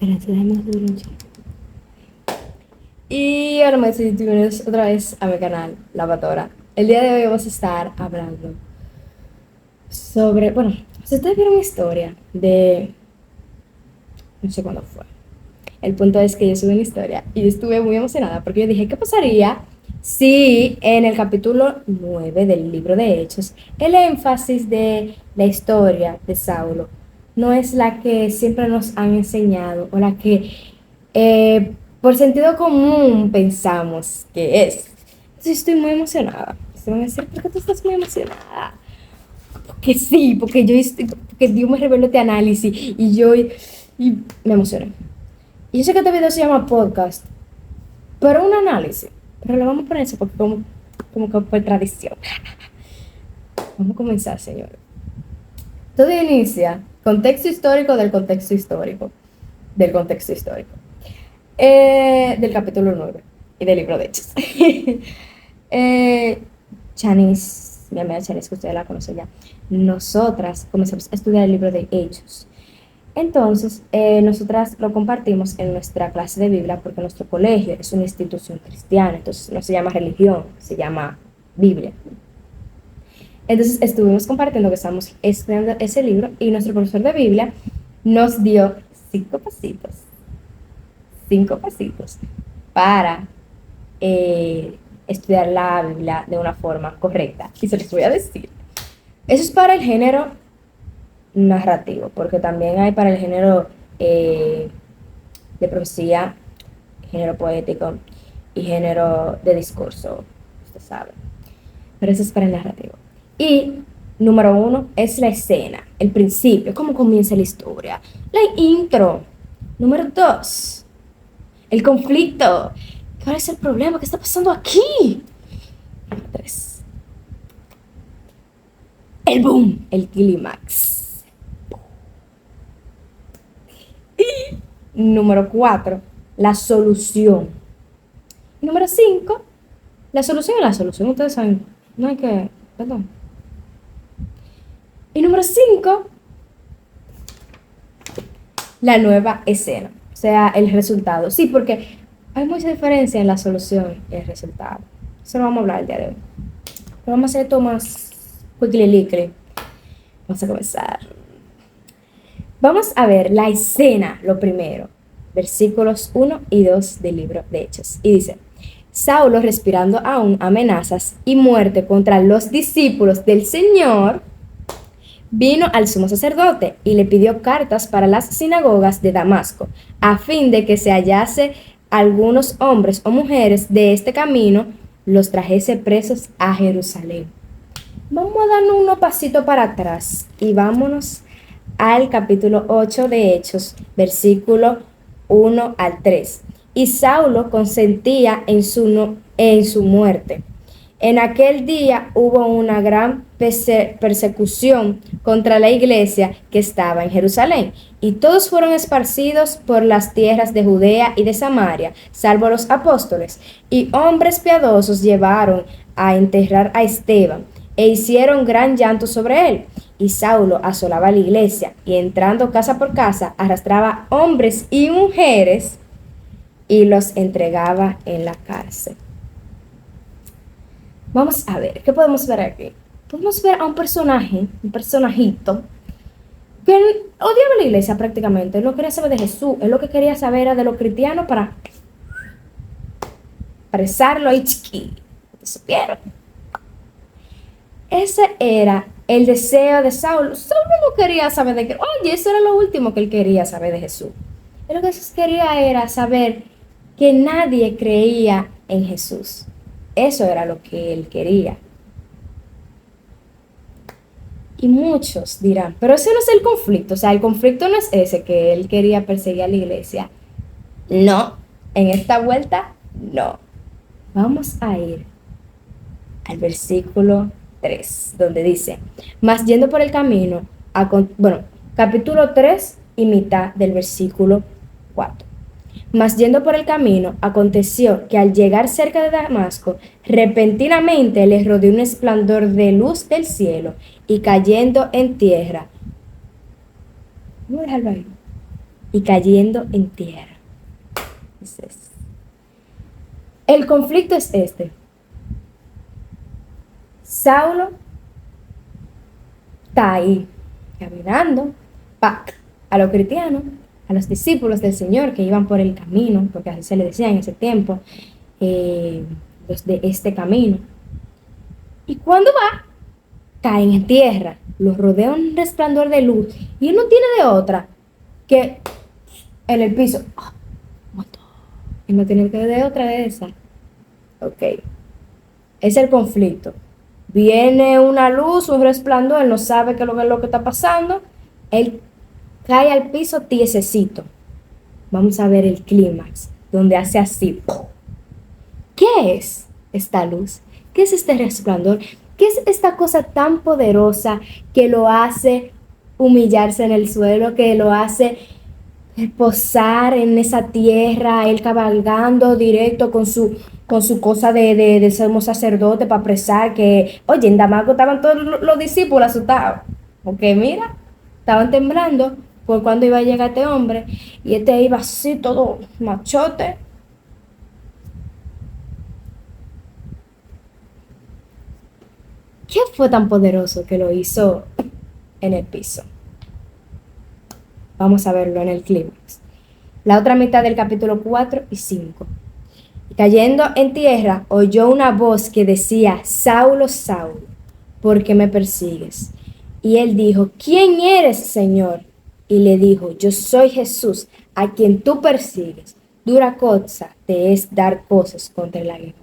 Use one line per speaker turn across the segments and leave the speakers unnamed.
Espérate, déjame subir un chin. Y ahora me bienvenidos otra vez a mi canal, La Patora. El día de hoy vamos a estar hablando sobre, bueno, si ustedes vieron una historia de, no sé cuándo fue. El punto es que yo subí una historia y estuve muy emocionada porque yo dije, ¿qué pasaría si en el capítulo 9 del libro de Hechos el énfasis de la historia de Saulo no es la que siempre nos han enseñado o la que por sentido común pensamos que es? Entonces estoy muy emocionada. Se van a decir, ¿por qué tú estás muy emocionada? Porque sí, porque Dios me reveló este análisis y me emocioné. Y yo sé que este video se llama podcast, pero un análisis. Pero lo vamos a poner eso porque como que por tradición. Vamos a comenzar, señores. Todo inicia contexto histórico del contexto histórico. Del contexto histórico. Del capítulo 9 y del libro de Hechos. eh, Chanis, mi amiga Chanis, que ustedes la conocen ya. Nosotras comenzamos a estudiar el libro de Hechos. Entonces, nosotras lo compartimos en nuestra clase de Biblia porque nuestro colegio es una institución cristiana, entonces no se llama religión, se llama Biblia. Entonces, estuvimos compartiendo que estamos estudiando ese libro y nuestro profesor de Biblia nos dio cinco pasitos para estudiar la Biblia de una forma correcta. Y se los voy a decir. Eso es para el género narrativo, porque también hay para el género de profecía, género poético y género de discurso, usted sabe. Pero eso es para el narrativo. Y número 1 es la escena, el principio, cómo comienza la historia, la intro. Número 2, el conflicto. ¿Cuál es el problema? ¿Qué está pasando aquí? Número 3, el boom, el clímax. Número 4, la solución. Número 5, la solución es la solución. Ustedes saben, no hay que, perdón. Y número 5, la nueva escena. O sea, el resultado. Sí, porque hay mucha diferencia en la solución y el resultado. Eso lo vamos a hablar el día de hoy. Pero vamos a hacer esto más quickly. Vamos a comenzar. Vamos a ver la escena, lo primero. Versículos 1 y 2 del libro de Hechos. Y dice, Saulo, respirando aún amenazas y muerte contra los discípulos del Señor, vino al sumo sacerdote y le pidió cartas para las sinagogas de Damasco, a fin de que se hallase algunos hombres o mujeres de este camino, los trajese presos a Jerusalén. Vamos a darnos unos pasitos para atrás y vámonos al capítulo 8 de Hechos, versículo 1 al 3. Y Saulo consentía en su muerte. En aquel día hubo una gran persecución contra la iglesia que estaba en Jerusalén, y todos fueron esparcidos por las tierras de Judea y de Samaria, salvo los apóstoles, y hombres piadosos llevaron a enterrar a Esteban, e hicieron gran llanto sobre él. Y Saulo asolaba la iglesia, y entrando casa por casa, arrastraba hombres y mujeres, y los entregaba en la cárcel. Vamos a ver, ¿qué podemos ver aquí? Podemos ver a un personajito, que odiaba la iglesia prácticamente. Él no quería saber de Jesús, él lo que quería saber era de los cristianos para rezarlo ahí chiqui. ¿Te supieron? Ese era el deseo de Saulo. Saulo no quería saber de qué. Oye, eso era lo último que él quería saber de Jesús. Él lo que quería era saber que nadie creía en Jesús. Eso era lo que él quería. Y muchos dirán, pero ese no es el conflicto. O sea, el conflicto no es ese, que él quería perseguir a la iglesia. No, en esta vuelta, no. Vamos a ir al versículo 3, donde dice, mas yendo por el camino, capítulo 3 y mitad del versículo 4. Mas yendo por el camino, aconteció que al llegar cerca de Damasco, repentinamente le rodeó un resplandor de luz del cielo, y cayendo en tierra. Vamos a dejarlo ahí. y cayendo en tierra. El conflicto es este. Saulo está ahí, caminando, a los cristianos, a los discípulos del Señor que iban por el camino, porque así se le decía en ese tiempo, los de este camino. Y cuando va, caen en tierra, los rodea un resplandor de luz, y él no tiene de otra que en el piso, muerto. Y no tiene que de otra de esa. Ok. Es el conflicto. Viene una luz, un resplandor, él no sabe qué es lo que está pasando. Él cae al piso tiesecito. Vamos a ver el clímax, donde hace así. ¿Qué es esta luz? ¿Qué es este resplandor? ¿Qué es esta cosa tan poderosa que lo hace humillarse en el suelo, que lo hace posar en esa tierra, él cabalgando directo con su cosa de sumo sacerdote para apresar que, oye, en Damasco estaban todos los discípulos asustados, porque mira, estaban temblando por cuando iba a llegar este hombre, y este iba así todo machote. ¿Qué fue tan poderoso que lo hizo en el piso? Vamos a verlo en el clímax. La otra mitad del capítulo 4 y 5. Cayendo en tierra, oyó una voz que decía: Saulo, Saulo, ¿por qué me persigues? Y él dijo: ¿Quién eres, Señor? Y le dijo: Yo soy Jesús, a quien tú persigues. Dura cosa te es dar cosas contra el aguijón.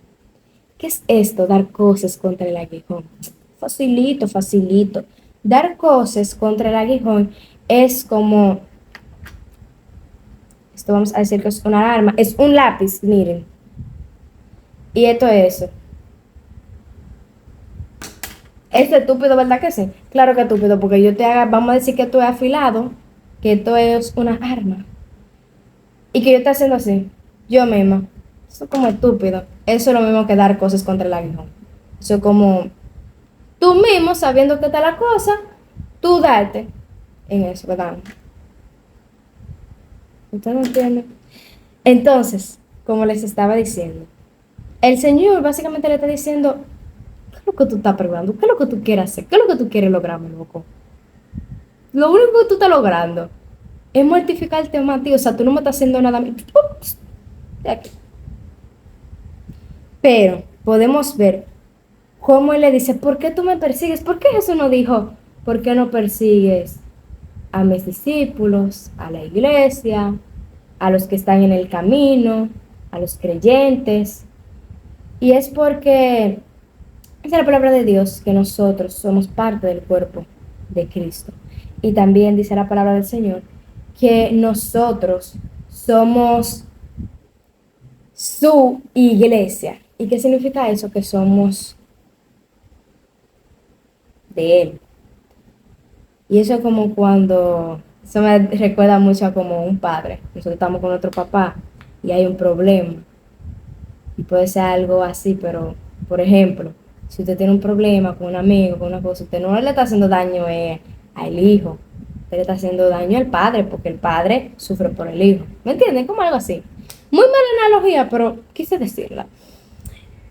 ¿Qué es esto, dar cosas contra el aguijón? Facilito, facilito. Dar cosas contra el aguijón es como, esto vamos a decir que es una arma, es un lápiz, miren. Y esto es eso. Es estúpido, ¿verdad que sí? Claro que es estúpido, porque yo te haga, vamos a decir que esto es afilado, que esto es una arma. Y que yo esté haciendo así, yo misma. Eso es como estúpido. Eso es lo mismo que dar cosas contra el aguijón. Eso es como tú mismo, sabiendo que está la cosa, tú darte en eso, ¿verdad? ¿Usted no entiende? Entonces, como les estaba diciendo, el Señor básicamente le está diciendo: ¿qué es lo que tú estás preguntando? ¿Qué es lo que tú quieres hacer? ¿Qué es lo que tú quieres lograr, mi loco? Lo único que tú estás logrando es mortificarte a ti. O sea, tú no me estás haciendo nada a mí. De aquí. Pero podemos ver cómo él le dice: ¿por qué tú me persigues? ¿Por qué Jesús no dijo: ¿por qué no persigues a mis discípulos, a la iglesia, a los que están en el camino, a los creyentes? Y es porque es la palabra de Dios que nosotros somos parte del cuerpo de Cristo. Y también dice la palabra del Señor que nosotros somos su iglesia. ¿Y qué significa eso? Que somos de Él. Y eso es como cuando, eso me recuerda mucho a como un padre. Nosotros estamos con nuestro papá y hay un problema. Y puede ser algo así, pero, por ejemplo, si usted tiene un problema con un amigo, con una cosa, usted no le está haciendo daño al hijo, usted le está haciendo daño al padre, porque el padre sufre por el hijo. ¿Me entienden? Como algo así. Muy mala analogía, pero quise decirla.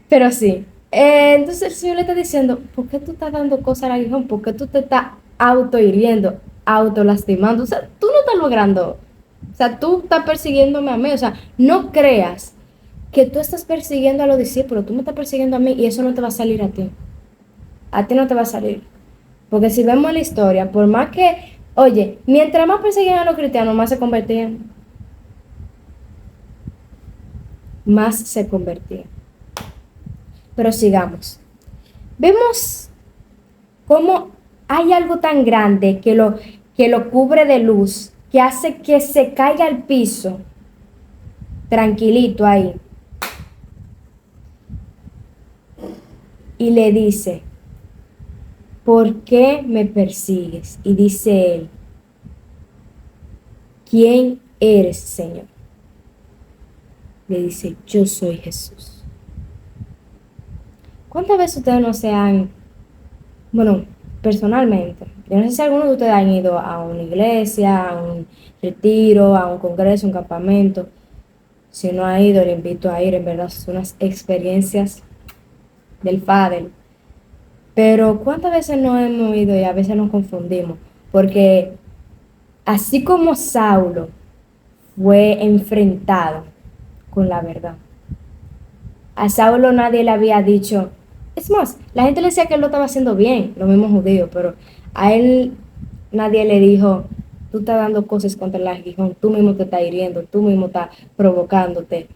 Pero sí. Entonces el Señor le está diciendo: ¿por qué tú estás dando cosas al aguijón? ¿Por qué tú te estás autohiriendo, autolastimando? O sea, tú no estás logrando. O sea, tú estás persiguiéndome a mí. O sea, no creas que tú estás persiguiendo a los discípulos. Tú me estás persiguiendo a mí y eso no te va a salir a ti. A ti no te va a salir. Porque si vemos la historia, por más que, oye, mientras más perseguían a los cristianos, más se convertían. Más se convertían. Pero sigamos. Vemos cómo hay algo tan grande que lo cubre de luz, que hace que se caiga al piso, tranquilito ahí. Y le dice: ¿por qué me persigues? Y dice él: ¿quién eres, Señor? Le dice: yo soy Jesús. ¿Cuántas veces ustedes no se han, bueno, personalmente, yo no sé si algunos de ustedes han ido a una iglesia, a un retiro, a un congreso, un campamento. Si no ha ido, le invito a ir, en verdad son unas experiencias del Padre. Pero ¿cuántas veces no hemos ido y a veces nos confundimos? Porque así como Saulo fue enfrentado con la verdad, a Saulo nadie le había dicho, es más, la gente le decía que él lo estaba haciendo bien, los mismos judíos, pero a él nadie le dijo, tú estás dando cosas contra el aguijón, tú mismo te estás hiriendo, tú mismo estás provocándote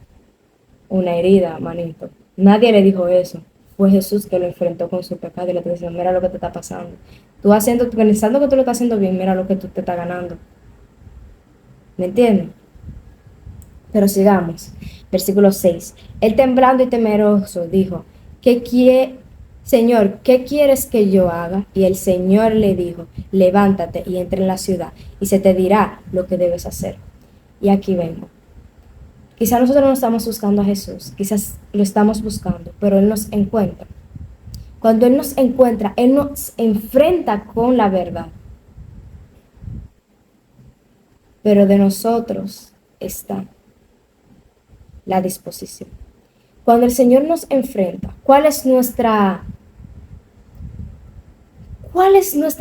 una herida, manito. Nadie le dijo eso. Fue Jesús que lo enfrentó con su pecado y le dijo, mira lo que te está pasando. Tú pensando que tú lo estás haciendo bien, mira lo que tú te estás ganando. ¿Me entiendes? Pero sigamos. Versículo 6. Él temblando y temeroso dijo, Señor, ¿qué quieres que yo haga? Y el Señor le dijo, levántate y entra en la ciudad y se te dirá lo que debes hacer. Y aquí vengo. Quizás nosotros no estamos buscando a Jesús, quizás lo estamos buscando, pero Él nos encuentra. Cuando Él nos encuentra, Él nos enfrenta con la verdad. Pero de nosotros está la disposición. Cuando el Señor nos enfrenta, cuál es nuestra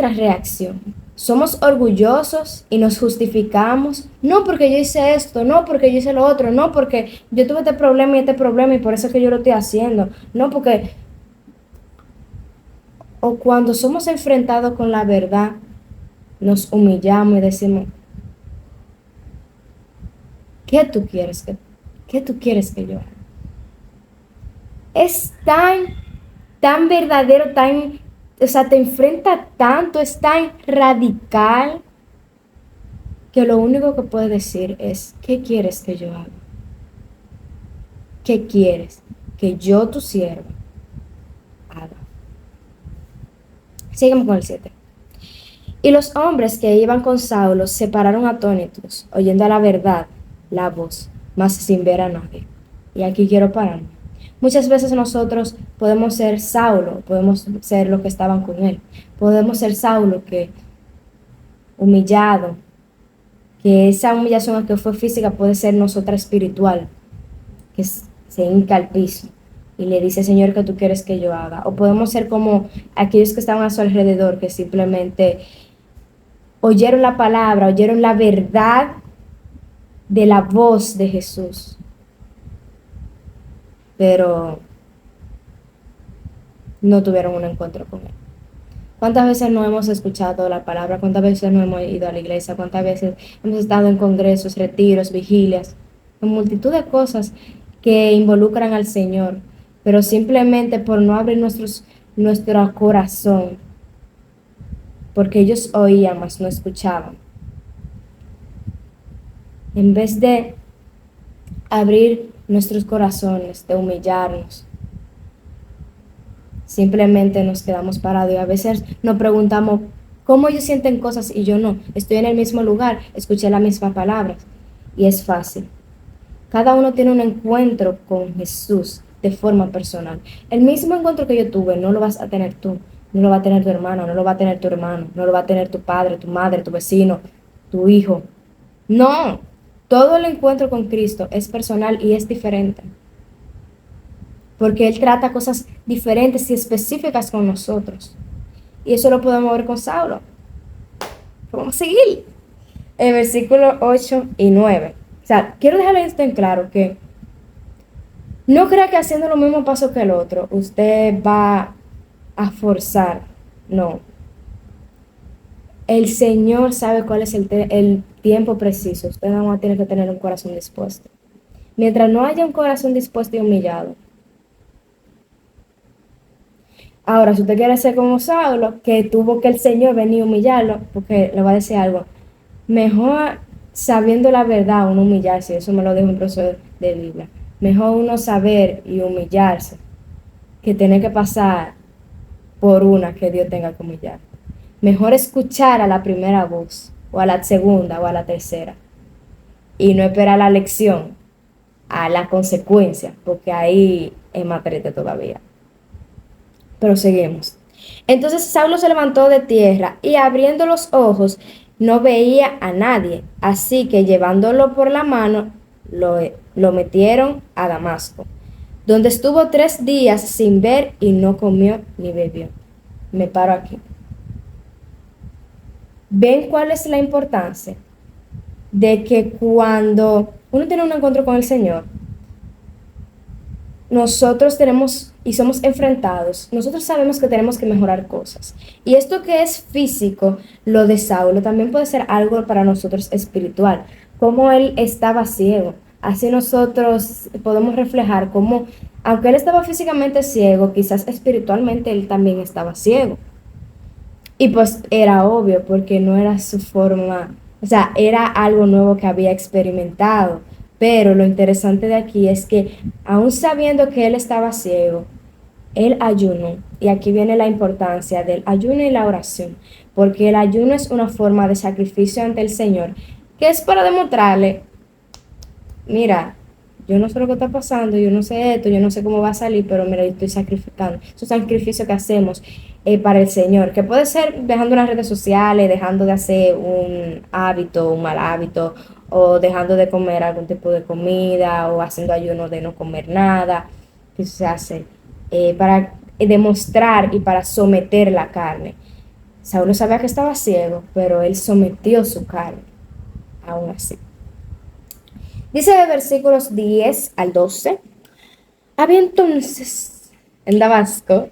reacción? ¿Somos orgullosos y nos justificamos? No porque yo hice esto, no porque yo hice lo otro, no porque yo tuve este problema y por eso es que yo lo estoy haciendo. No porque... O cuando somos enfrentados con la verdad, nos humillamos y decimos, ¿qué tú quieres qué tú quieres que yo haga? Es tan verdadero, o sea, te enfrenta tanto, es tan radical que lo único que puedes decir es, ¿qué quieres que yo haga? ¿Qué quieres que yo, tu sierva, haga? Sigamos con el 7. Y los hombres que iban con Saulo se pararon atónitos, oyendo a la verdad la voz, mas sin ver a nadie. Y aquí quiero pararme. Muchas veces nosotros podemos ser Saulo, podemos ser los que estaban con él, podemos ser Saulo que humillado, que esa humillación que fue física puede ser nosotras espiritual, que se hinca al piso y le dice, Señor, ¿qué tú quieres que yo haga? O podemos ser como aquellos que estaban a su alrededor, que simplemente oyeron la palabra, oyeron la verdad de la voz de Jesús, pero no tuvieron un encuentro con él. ¿Cuántas veces no hemos escuchado la palabra? ¿Cuántas veces no hemos ido a la iglesia? ¿Cuántas veces hemos estado en congresos, retiros, vigilias? En multitud de cosas que involucran al Señor, pero simplemente por no abrir nuestro corazón, porque ellos oían, mas no escuchaban. En vez de abrir nuestros corazones, de humillarnos, simplemente nos quedamos parados y a veces nos preguntamos cómo ellos sienten cosas y yo no. Estoy en el mismo lugar, escuché las mismas palabras y es fácil. Cada uno tiene un encuentro con Jesús de forma personal. El mismo encuentro que yo tuve no lo vas a tener tú, no lo va a tener tu hermano, no lo va a tener tu hermano, no lo va a tener tu padre, tu madre, tu vecino, tu hijo. No, todo el encuentro con Cristo es personal y es diferente. Porque Él trata cosas diferentes y específicas con nosotros. Y eso lo podemos ver con Saulo. Vamos a seguir. El versículo 8 y 9. O sea, quiero dejarle esto en claro que no crea que haciendo lo mismo paso que el otro, usted va a forzar. No. El Señor sabe cuál es el tiempo preciso. Usted no va a tener que tener un corazón dispuesto. Mientras no haya un corazón dispuesto y humillado. Ahora, si usted quiere ser como Saulo, que tuvo que el Señor venir a humillarlo, porque le voy a decir algo, mejor sabiendo la verdad uno humillarse, eso me lo dijo un profesor de Biblia, mejor uno saber y humillarse que tener que pasar por una que Dios tenga que humillar. Mejor escuchar a la primera voz, o a la segunda, o a la tercera, y no esperar la lección, a la consecuencia, porque ahí es más triste todavía. Pero seguimos. Entonces Saulo se levantó de tierra y abriendo los ojos no veía a nadie. Así que llevándolo por la mano, lo metieron a Damasco, donde estuvo 3 días sin ver y no comió ni bebió. Me paro aquí. ¿Ven cuál es la importancia de que cuando uno tiene un encuentro con el Señor, nosotros tenemos y somos enfrentados, nosotros sabemos que tenemos que mejorar cosas? Y esto que es físico, lo de Saulo, también puede ser algo para nosotros espiritual, como él estaba ciego. Así nosotros podemos reflejar cómo, aunque él estaba físicamente ciego, quizás espiritualmente él también estaba ciego. Y pues era obvio porque no era su forma, o sea, era algo nuevo que había experimentado. Pero lo interesante de aquí es que aún sabiendo que él estaba ciego, él ayunó. Y aquí viene la importancia del ayuno y la oración, porque el ayuno es una forma de sacrificio ante el Señor, que es para demostrarle, mira, yo no sé lo que está pasando, yo no sé esto, yo no sé cómo va a salir, pero mira, yo estoy sacrificando. Es un sacrificio que hacemos para el Señor, que puede ser dejando las redes sociales, dejando de hacer un hábito, un mal hábito, o dejando de comer algún tipo de comida, o haciendo ayuno de no comer nada, que eso se hace para demostrar y para someter la carne. Saulo sabía que estaba ciego, pero él sometió su carne, aún así. Dice de versículos 10 al 12. Había entonces en Damasco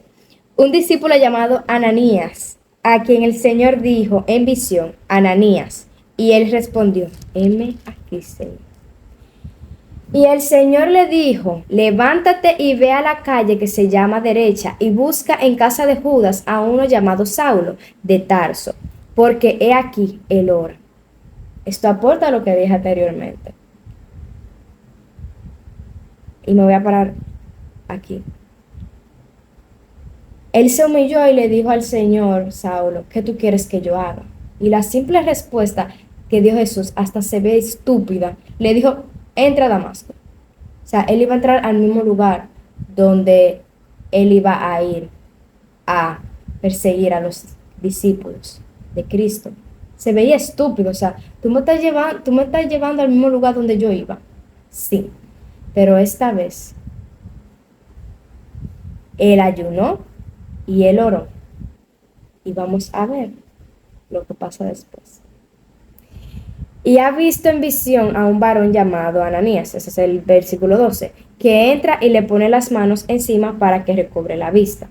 un discípulo llamado Ananías, a quien el Señor dijo en visión, Ananías, y él respondió, heme aquí, Señor. Y el Señor le dijo, levántate y ve a la calle que se llama derecha y busca en casa de Judas a uno llamado Saulo de Tarso, porque he aquí el ora. Esto aporta a lo que dije anteriormente. Y me voy a parar aquí. Él se humilló y le dijo al Señor, Saulo, ¿qué tú quieres que yo haga? Y la simple respuesta que dio Jesús, hasta se ve estúpida, le dijo, entra a Damasco. O sea, él iba a entrar al mismo lugar donde él iba a ir a perseguir a los discípulos de Cristo. Se veía estúpido, o sea, tú me estás llevando al mismo lugar donde yo iba. Sí, pero esta vez él ayunó y él oró. Y vamos a ver lo que pasa después. Y ha visto en visión a un varón llamado Ananías, ese es el versículo 12, que entra y le pone las manos encima para que recobre la vista.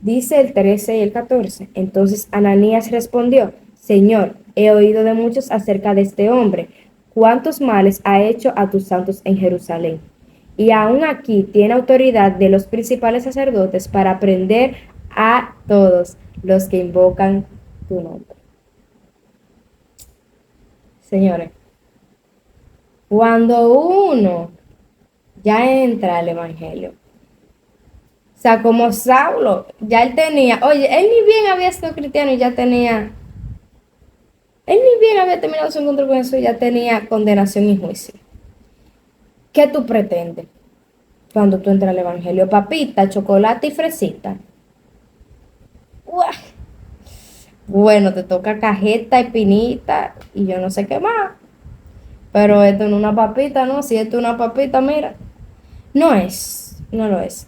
Dice el 13 y el 14. Entonces Ananías respondió, Señor, he oído de muchos acerca de este hombre, cuántos males ha hecho a tus santos en Jerusalén. Y aún aquí tiene autoridad de los principales sacerdotes para prender a todos los que invocan tu nombre. Señores, cuando uno ya entra al Evangelio, o sea, como Saulo, ya él tenía, oye, él ni bien había sido cristiano y ya tenía, él ni bien había terminado su encuentro con Jesús y ya tenía condenación y juicio. ¿Qué tú pretendes cuando tú entras al Evangelio? Papita, chocolate y fresita. ¡Uah! Bueno, te toca cajeta, espinita y yo no sé qué más. Pero esto no es una papita, ¿no? Si esto es una papita, mira. No lo es.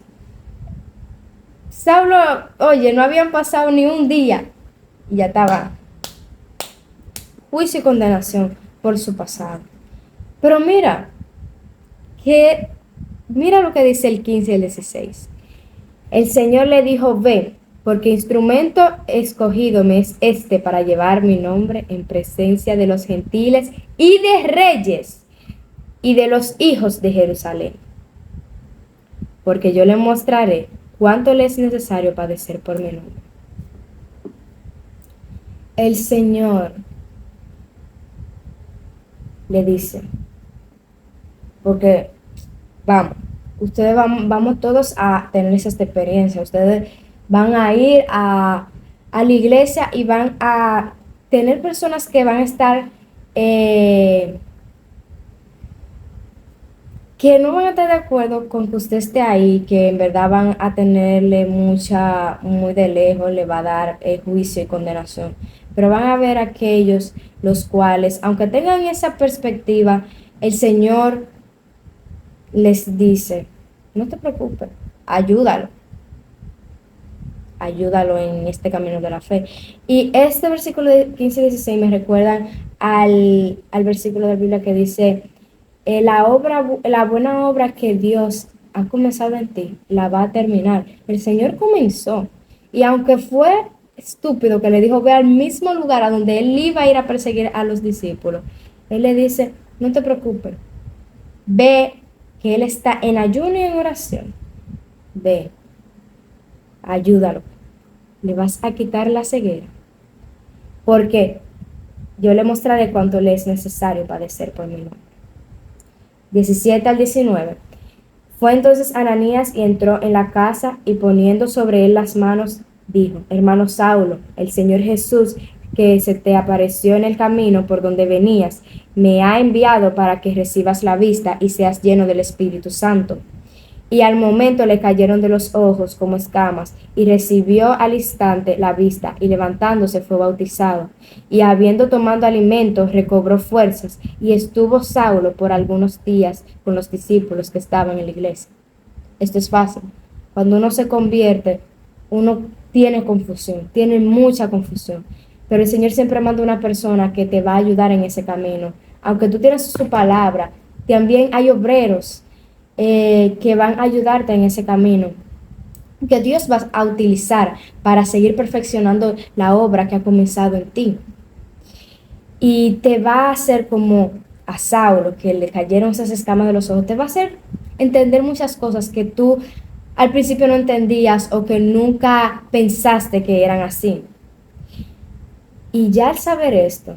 Saulo, oye, no habían pasado ni un día y ya estaba juicio y condenación por su pasado. Pero que, mira lo que dice el 15 y el 16. El Señor le dijo, ve, porque instrumento escogido me es este para llevar mi nombre en presencia de los gentiles y de reyes y de los hijos de Jerusalén. Porque yo le mostraré cuánto le es necesario padecer por mi nombre. El Señor le dice, porque vamos todos a tener esa experiencia, ustedes van a ir a la iglesia y van a tener personas que van a estar, que no van a estar de acuerdo con que usted esté ahí, que en verdad van a tenerle mucha, muy de lejos, le va a dar juicio y condenación. Pero van a ver aquellos los cuales, aunque tengan esa perspectiva, el Señor les dice, no te preocupes, ayúdalo, ayúdalo en este camino de la fe. Y este versículo de 15 y 16 me recuerdan al versículo de la Biblia que dice, la buena obra que Dios ha comenzado en ti, la va a terminar. El Señor comenzó. Y aunque fue estúpido que le dijo, ve al mismo lugar a donde él iba a ir a perseguir a los discípulos, él le dice, no te preocupes, ve que él está en ayuno y en oración. Ve, ayúdalo. Le vas a quitar la ceguera. Porque yo le mostraré cuánto le es necesario padecer por mi nombre. 17 al 19. Fue entonces Ananías y entró en la casa y poniendo sobre él las manos, dijo, hermano Saulo, el Señor Jesús, que se te apareció en el camino por donde venías, me ha enviado para que recibas la vista y seas lleno del Espíritu Santo. Y al momento le cayeron de los ojos como escamas, y recibió al instante la vista, y levantándose fue bautizado. Y habiendo tomado alimento, recobró fuerzas, y estuvo Saulo por algunos días con los discípulos que estaban en la iglesia. Esto es fácil. Cuando uno se convierte, uno tiene confusión, tiene mucha confusión. Pero el Señor siempre manda una persona que te va a ayudar en ese camino. Aunque tú tienes su palabra, también hay obreros que van a ayudarte en ese camino, que Dios va a utilizar para seguir perfeccionando la obra que ha comenzado en ti. Y te va a hacer como a Saulo, que le cayeron esas escamas de los ojos, te va a hacer entender muchas cosas que tú al principio no entendías o que nunca pensaste que eran así. Y ya al saber esto,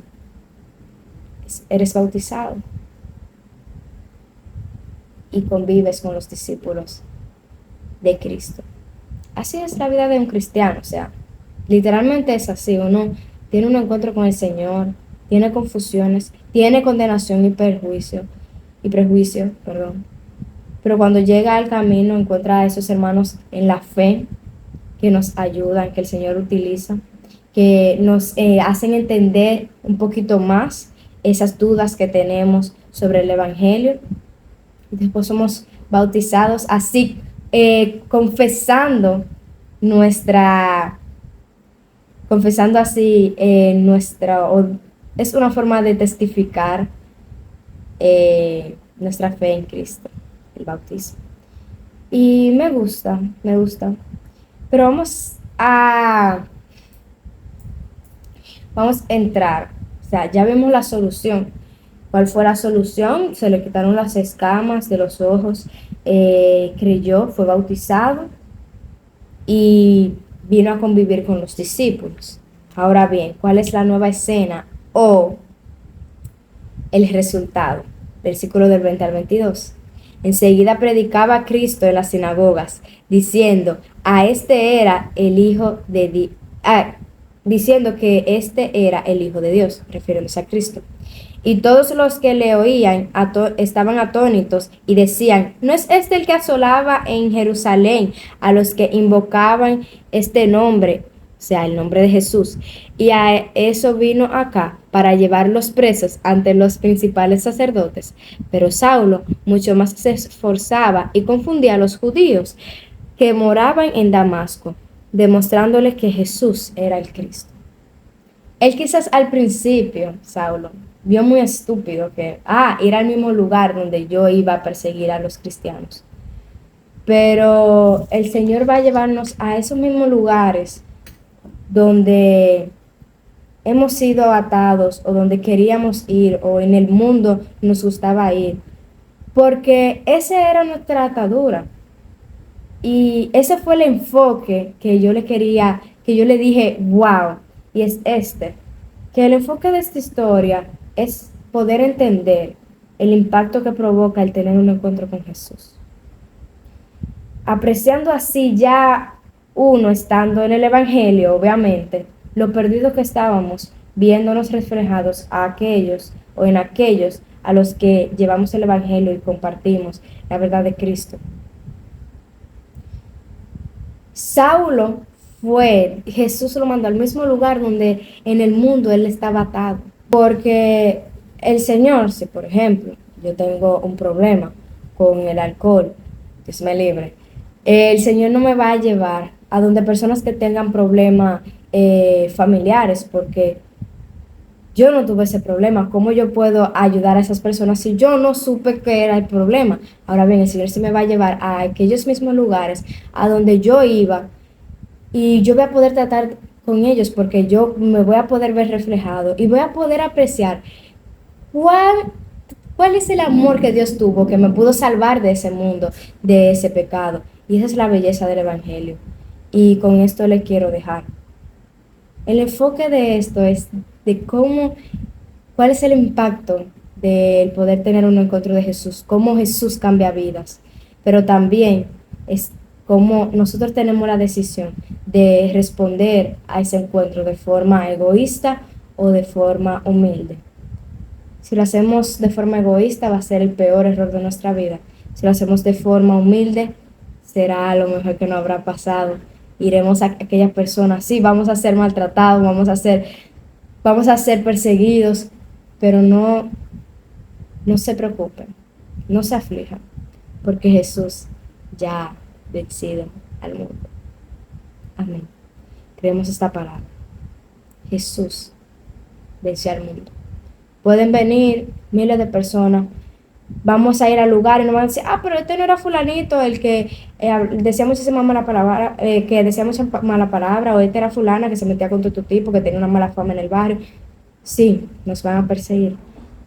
eres bautizado y convives con los discípulos de Cristo. Así es la vida de un cristiano, o sea, literalmente es así, uno tiene un encuentro con el Señor, tiene confusiones, tiene condenación y prejuicio, perdón. Pero cuando llega al camino encuentra a esos hermanos en la fe que nos ayudan, que el Señor utiliza, que nos hacen entender un poquito más esas dudas que tenemos sobre el Evangelio. Y después somos bautizados así, nuestra, confesando así es una forma de testificar nuestra fe en Cristo, el bautismo. Y me gusta. Pero vamos a entrar, o sea, ya vemos la solución. ¿Cuál fue la solución? Se le quitaron las escamas de los ojos, creyó, fue bautizado y vino a convivir con los discípulos. Ahora bien, ¿cuál es la nueva escena o el resultado? Versículo del 20 al 22. Enseguida predicaba a Cristo en las sinagogas, diciendo, diciendo que este era el Hijo de Dios, refiriéndose a Cristo. Y todos los que le oían estaban atónitos y decían, ¿no es este el que asolaba en Jerusalén a los que invocaban este nombre, o sea, el nombre de Jesús? Y a eso vino acá, para llevarlos presos ante los principales sacerdotes. Pero Saulo mucho más se esforzaba y confundía a los judíos que moraban en Damasco, demostrándoles que Jesús era el Cristo. Él quizás al principio, Saulo, vio muy estúpido que, ir al mismo lugar donde yo iba a perseguir a los cristianos. Pero el Señor va a llevarnos a esos mismos lugares donde hemos sido atados o donde queríamos ir o en el mundo nos gustaba ir. Porque esa era nuestra atadura. Y ese fue el enfoque que yo le dije, wow, y es que el enfoque de esta historia es poder entender el impacto que provoca el tener un encuentro con Jesús. Apreciando así ya uno estando en el Evangelio, obviamente, lo perdido que estábamos, viéndonos reflejados en aquellos a los que llevamos el Evangelio y compartimos la verdad de Cristo. Saulo Jesús lo mandó al mismo lugar donde en el mundo él estaba atado. Porque el Señor, si por ejemplo yo tengo un problema con el alcohol, Dios me libre, el Señor no me va a llevar a donde personas que tengan problemas familiares, porque yo no tuve ese problema. ¿Cómo yo puedo ayudar a esas personas si yo no supe que era el problema? Ahora bien, el Señor sí me va a llevar a aquellos mismos lugares a donde yo iba y yo voy a poder tratar con ellos porque yo me voy a poder ver reflejado y voy a poder apreciar cuál, cuál es el amor que Dios tuvo que me pudo salvar de ese mundo, de ese pecado. Y esa es la belleza del Evangelio. Y con esto le quiero dejar. El enfoque de esto es de cuál es el impacto del poder tener un encuentro de Jesús, cómo Jesús cambia vidas, pero también es cómo nosotros tenemos la decisión de responder a ese encuentro de forma egoísta o de forma humilde. Si lo hacemos de forma egoísta va a ser el peor error de nuestra vida. Si lo hacemos de forma humilde, será lo mejor que nos habrá pasado. Iremos a aquellas personas, sí, vamos a ser maltratados, vamos a ser perseguidos, pero no se preocupen, no se aflijan, porque Jesús ya ha vencido al mundo. Amén. Creemos esta palabra. Jesús venció al mundo. Pueden venir miles de personas, vamos a ir al lugar y nos van a decir, pero este no era fulanito el que decía muchísima mala palabra, que decía mucha mala palabra, o este era fulana que se metía con tu tipo, que tenía una mala fama en el barrio. Sí, nos van a perseguir.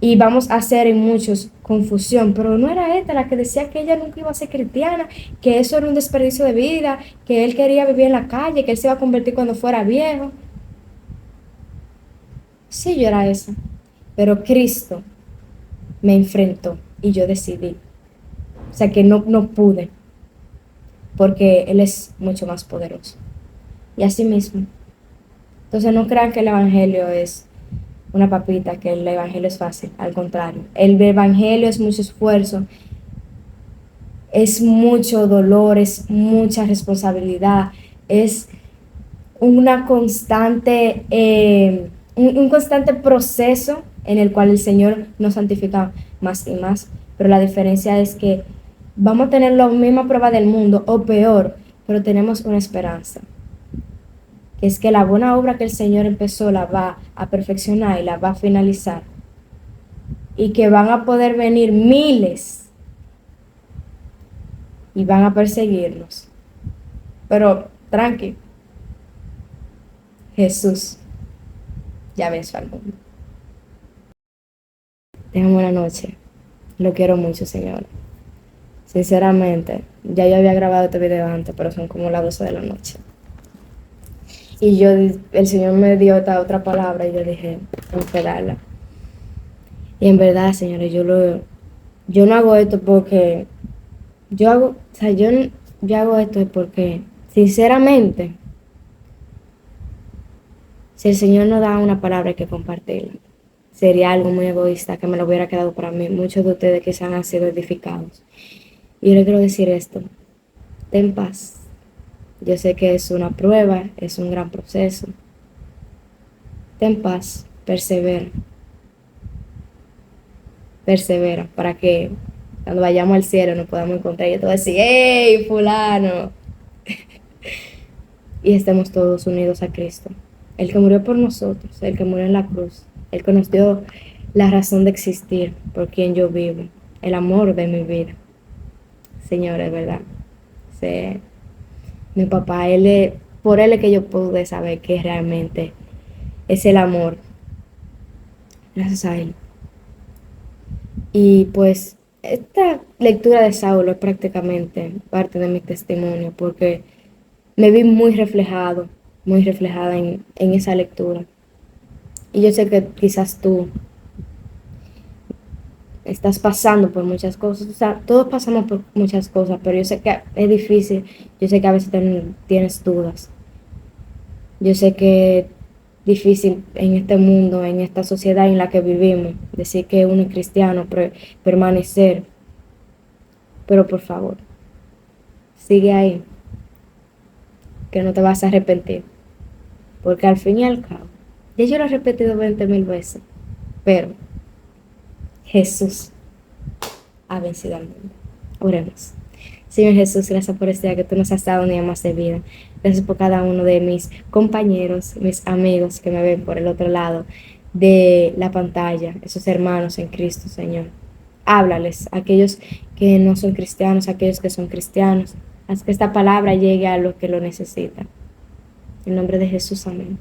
Y vamos a hacer en muchos confusión, pero no era esta la que decía que ella nunca iba a ser cristiana, que eso era un desperdicio de vida, que él quería vivir en la calle, que él se iba a convertir cuando fuera viejo. Sí, yo era esa, pero Cristo me enfrentó y yo decidí. O sea que no pude, porque Él es mucho más poderoso. Y así mismo. Entonces no crean que el Evangelio es una papita, que el Evangelio es fácil. Al contrario, el Evangelio es mucho esfuerzo, es mucho dolor, es mucha responsabilidad, es una constante, un constante proceso en el cual el Señor nos santifica más y más. Pero la diferencia es que vamos a tener la misma prueba del mundo o peor, pero tenemos una esperanza, que es que la buena obra que el Señor empezó la va a perfeccionar y la va a finalizar. Y que van a poder venir miles y van a perseguirnos. Pero tranqui, Jesús ya venció al mundo. Tengan buena noche. Lo quiero mucho, Señor. Sinceramente, ya yo había grabado este video antes, pero son como las 12 de la noche. Y el Señor me dio esta otra palabra y yo dije, tengo que darla. Y en verdad, señores, yo no hago esto porque, yo hago esto porque, sinceramente, si el Señor nos da una palabra hay que compartirla. Sería algo muy egoísta que me lo hubiera quedado para mí. Muchos de ustedes quizás han sido edificados. Y yo le quiero decir esto, ten paz. Yo sé que es una prueba, es un gran proceso. Ten paz, persevera. Persevera para que cuando vayamos al cielo nos podamos encontrar y yo te voy a decir, ¡hey, fulano! Y estemos todos unidos a Cristo. El que murió por nosotros, el que murió en la cruz, el que nos dio la razón de existir, por quien yo vivo, el amor de mi vida. Señores, ¿verdad? Sí. Mi papá, por él es que yo pude saber que realmente es el amor. Gracias a él. Y pues esta lectura de Saulo es prácticamente parte de mi testimonio porque me vi muy reflejada en esa lectura. Y yo sé que quizás tú estás pasando por muchas cosas, o sea, todos pasamos por muchas cosas, pero yo sé que es difícil, yo sé que a veces tienes dudas, yo sé que difícil en este mundo, en esta sociedad en la que vivimos, decir que uno es cristiano, permanecer, pero por favor, sigue ahí, que no te vas a arrepentir, porque al fin y al cabo, ya yo lo he repetido 20,000 veces, pero Jesús ha vencido al mundo. Oremos. Señor Jesús, gracias por este día que tú nos has dado un día más de vida. Gracias por cada uno de mis compañeros, mis amigos que me ven por el otro lado de la pantalla, esos hermanos en Cristo, Señor. Háblales a aquellos que no son cristianos, a aquellos que son cristianos. Haz que esta palabra llegue a los que lo necesitan. En nombre de Jesús, amén.